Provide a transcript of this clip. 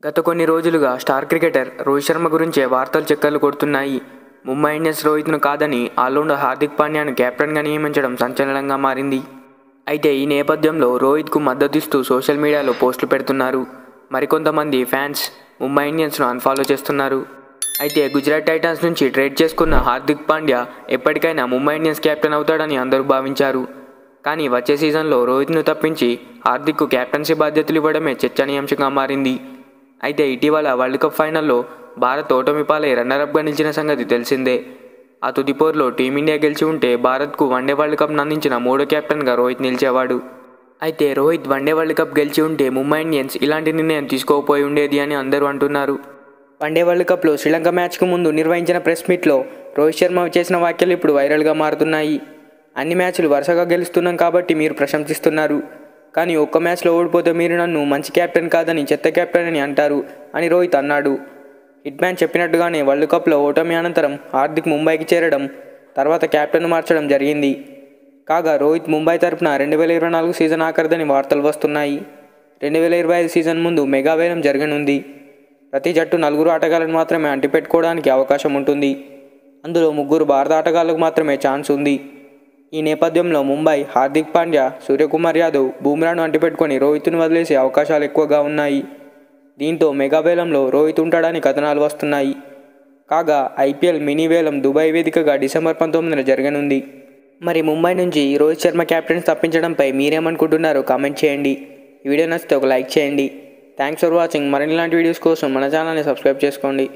గత కొన్ని రోజులుగా స్టార్ క్రికెటర్ రోహిత్ శర్మ గురించే వార్తలు చక్కర్లు కొడుతున్నాయి. ముంబై ఇండియన్స్ రోహిత్ను కాదని ఆల్రౌండర్ హార్దిక్ పాండ్యాను కెప్టెన్గా నియమించడం సంచలనంగా మారింది. అయితే ఈ నేపథ్యంలో రోహిత్కు మద్దతిస్తూ సోషల్ మీడియాలో పోస్టులు పెడుతున్నారు. మరికొంతమంది ఫ్యాన్స్ ముంబై ఇండియన్స్ను అన్ఫాలో చేస్తున్నారు. అయితే గుజరాత్ టైటాన్స్ నుంచి ట్రేడ్ చేసుకున్న హార్దిక్ పాండ్యా ఎప్పటికైనా ముంబై ఇండియన్స్ కెప్టెన్ అవుతాడని అందరూ భావించారు. కానీ వచ్చే సీజన్లో రోహిత్ను తప్పించి హార్దిక్కు కెప్టెన్సీ బాధ్యతలు ఇవ్వడమే చర్చనీయాంశంగా మారింది. అయితే ఇటీవల వరల్డ్ కప్ ఫైనల్లో భారత్ ఓటమి పాలై రన్నరప్గా నిలిచిన సంగతి తెలిసిందే. ఆ తుది పోరులో టీమిండియా గెలిచి ఉంటే భారత్కు వన్డే వరల్డ్ కప్ను అందించిన మూడో కెప్టెన్గా రోహిత్ నిలిచేవాడు. అయితే రోహిత్ వన్డే వరల్డ్ కప్ గెలిచి ఉంటే ముంబై ఇండియన్స్ ఇలాంటి నిర్ణయం తీసుకోకపోయి ఉండేది అని అందరూ అంటున్నారు. వన్డే వరల్డ్ కప్లో శ్రీలంక మ్యాచ్కు ముందు నిర్వహించిన ప్రెస్ మీట్లో రోహిత్ శర్మ చేసిన వ్యాఖ్యలు ఇప్పుడు వైరల్గా మారుతున్నాయి. అన్ని మ్యాచ్లు వరుసగా గెలుస్తున్నాం కాబట్టి మీరు ప్రశంసిస్తున్నారు, కానీ ఒక్క మ్యాచ్లో ఓడిపోతే మీరు నన్ను మంచి కెప్టెన్ కాదని చెత్త కెప్టెన్ అని అంటారు అని రోహిత్ అన్నాడు. హిట్ మ్యాన్ చెప్పినట్టుగానే వరల్డ్ కప్లో ఓటమి అనంతరం హార్దిక్ ముంబైకి చేరడం, తర్వాత కెప్టెన్ మార్చడం జరిగింది. కాగా రోహిత్ ముంబై తరపున 2024 సీజన్ ఆఖరిదని వార్తలు వస్తున్నాయి. 2025 సీజన్ ముందు మెగా వేలం జరగనుంది. ప్రతి జట్టు 4 ఆటగాళ్లను మాత్రమే అంటిపెట్టుకోవడానికి అవకాశం ఉంటుంది. అందులో 3 భారత ఆటగాళ్లకు మాత్రమే ఛాన్స్ ఉంది. ఈ నేపథ్యంలో ముంబై హార్దిక్ పాండ్యా, సూర్యకుమార్ యాదవ్, బూమ్రాను అంటిపెట్టుకొని రోహిత్ను వదిలేసే అవకాశాలు ఎక్కువగా ఉన్నాయి. దీంతో మెగా వేలంలో రోహిత్ ఉంటాడని కథనాలు వస్తున్నాయి. కాగా ఐపీఎల్ మినీ వేలం దుబాయ్ వేదికగా డిసెంబర్ 19న జరగనుంది. మరి ముంబై నుంచి రోహిత్ శర్మ కెప్టెన్స్ తప్పించడంపై మీరేమనుకుంటున్నారో కామెంట్ చేయండి. ఈ వీడియో నచ్చితే ఒక లైక్ చేయండి. Thanks for watching. మరిన్ని ఇలాంటి వీడియోస్ కోసం మన ఛానల్ని సబ్స్క్రైబ్ చేసుకోండి.